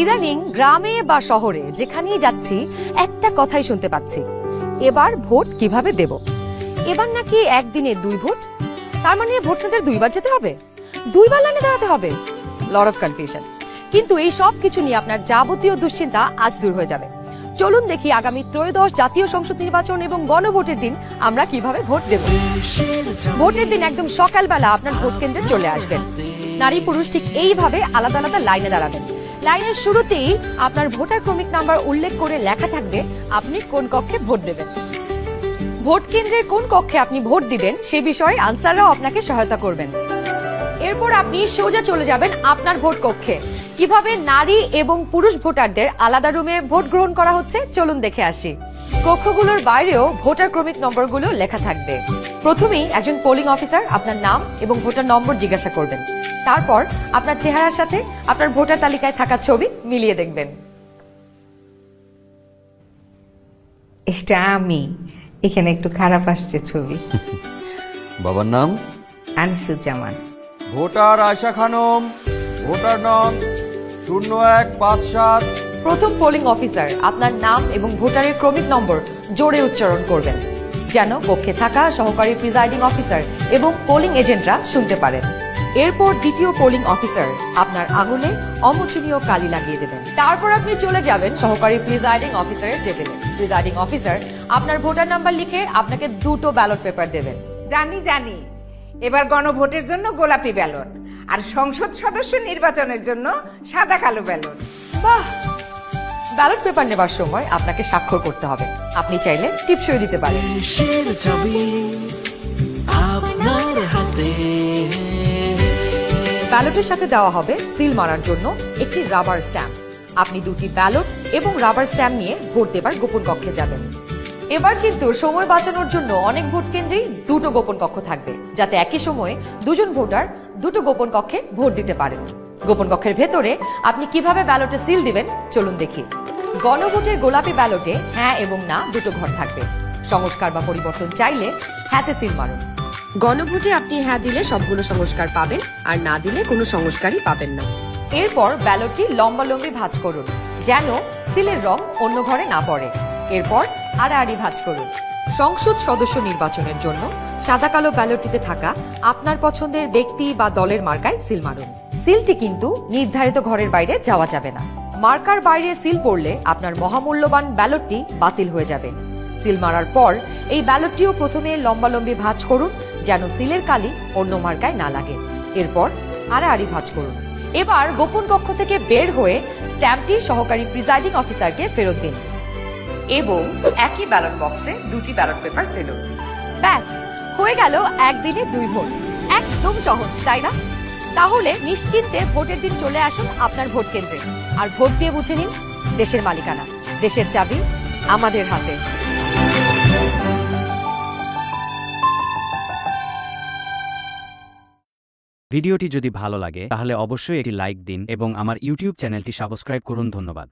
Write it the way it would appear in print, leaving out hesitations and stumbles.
ইদানিং গ্রামে বা শহরে যেখানেই যাচ্ছি একটা কথাই শুনতে পাচ্ছি, এবার ভোট কিভাবে দেব। এবার নাকি একদিনে 2 ভোট, তার মানে ভোট সেন্টার 2বার যেতে হবে, 2বার লাইনে দাঁড়াতে হবে। Lot of confusion. কিন্তু এই সব কিছু নিয়ে আপনার যাবতীয় দুশ্চিন্তা আজ দূর হয়ে যাবে। চলুন দেখি আগামী ত্রয়োদশ জাতীয় সংসদ নির্বাচন এবং গণভোটের দিন আমরা কিভাবে ভোট দেব। ভোটের দিন একদম সকালবেলা আপনার ভোট কেন্দ্রে চলে আসবেন। নারী পুরুষ ঠিক এইভাবে আলাদা আলাদা লাইনে দাঁড়াবেন। লাইনের শুরুতেই আপনার ভোটার ক্রমিক নাম্বার উল্লেখ করে লেখা থাকবে আপনি কোন কক্ষে ভোট দেবেন। ভোট কেন্দ্রের কোন কক্ষে আপনি ভোট দিবেন সে বিষয়ে আনসাররাও আপনাকে সহায়তা করবেন। এরপর আপনি সোজা চলে যাবেন আপনার ভোট কক্ষে। কিভাবে নারী এবং পুরুষ ভোটারদের আলাদা রুমে ভোট গ্রহণ করা হচ্ছে চলুন দেখে আসি। কক্ষগুলোর বাইরেও ভোটার ক্রমিক নম্বরগুলো লেখা থাকবে। প্রথমেই একজন পোলিং অফিসার আপনার নাম এবং ভোটার নম্বর জিজ্ঞাসা করবেন। তারপর আপনার চেহারার সাথে আপনার ভোটার তালিকায় থাকা ছবি মিলিয়ে দেখবেন। এটা আমি, এখানে একটু খারাপ আসছে ছবি। বাবার নাম আনিসুজ্জামান। ভোটার আয়শা খানম, ভোটার নং 0157। প্রথম পোলিং অফিসার আপনার নাম এবং ভোটারের ক্রমিক নম্বর জোরে উচ্চারণ করবেন, যেন কক্ষে থাকা সহকারী প্রিজাইডিং অফিসার এবং পোলিং এজেন্টরা শুনতে পারেন। এরপর দ্বিতীয় পোলিং অফিসার আপনার আঙুলে অমোচনীয় কালি লাগিয়ে দেবেন। তারপর আপনি চলে যাবেন সহকারী প্রিজাইডিং অফিসারের টেবিলে। প্রিজাইডিং অফিসার আপনার ভোটার নাম্বার লিখে আপনাকে 2টো ব্যালট পেপার দেবেন। জানি এবার গণভোটের জন্য গোলাপি ব্যালট আর সংসদ সদস্য নির্বাচনের জন্য সাদা কালো ব্যালট। বাহ! ব্যালট পেপার নেবার সময় আপনাকে স্বাক্ষর করতে হবে। আপনি চাইলে টিপসই দিতে পারেন। দেশের ছবি আপনার হাতে। ব্যালটের সাথে দেওয়া হবে সিল মারার জন্য একটি রাবার স্ট্যাম্প। আপনি 2টি ব্যালট এবং রাবার স্ট্যাম্প নিয়ে ভোট দেবার গোপন কক্ষে যাবেন। এবার কিন্তু সময় বাঁচানোর জন্য অনেক ভোট কেন্দ্রেই 2টো গোপন কক্ষ থাকবে, যাতে একই সময়ে 2জন ভোটার 2টো গোপন কক্ষে ভোট দিতে পারেন। গোপন কক্ষের ভেতরে আপনি কিভাবে ব্যালটে সিল দিবেন চলুন দেখি। গণভোটের গোলাপি ব্যালটে হ্যাঁ এবং না 2টো ঘর থাকবে। সংস্কার বা পরিবর্তন চাইলে হ্যাঁতে সিল মারুন। গণভোটে আপনি হ্যাঁ দিলে সবগুলো সংস্কার পাবেন, আর না দিলে কোনো সংস্কারই পাবেন না। এরপর ব্যালটটি লম্বালম্বি ভাঁজ করুন, যেন সিলের রং অন্য ঘরে না পড়ে। এরপর আড়াআড়ি ভাঁজ করুন। সংসদ সদস্য নির্বাচনের জন্য সাদা কালো ব্যালটটিতে থাকা আপনার পছন্দের ব্যক্তি বা দলের মার্কায় সিল মারুন। সিলটি কিন্তু নির্ধারিত ঘরের বাইরে যাওয়া যাবে না। মার্কার বাইরে সিল পড়লে আপনার মহামূল্যবান ব্যালটটি বাতিল হয়ে যাবে। সিল মারার পর এই ব্যালটটিও প্রথমে লম্বালম্বি ভাঁজ করুন, যেন সিলের কালি অন্য মার্কায় না লাগে। এরপর আড়াআড়ি ভাঁজ করুন। এবার গোপন কক্ষ থেকে বের হয়ে স্ট্যাম্পটি সহকারী প্রিজাইডিং অফিসারকে ফেরত দিন এবং একই ব্যালট বক্সে 2টি ব্যালট পেপার ফেলুন। ব্যাস, হয়ে গেল একদিনে 2 ভোট। একদম সহজ, তাই না? তাহলে নিশ্চিন্তে ভোটের দিন চলে আসুন আপনার ভোট কেন্দ্রে, আর ভোট দিয়ে বুঝে নিন দেশের মালিকানা, দেশের চাবি আমাদের হাতে। ভিডিওটি যদি ভালো লাগে তাহলে অবশ্যই একটি লাইক দিন এবং আমার ইউটিউব চ্যানেলটি সাবস্ক্রাইব করুন। ধন্যবাদ।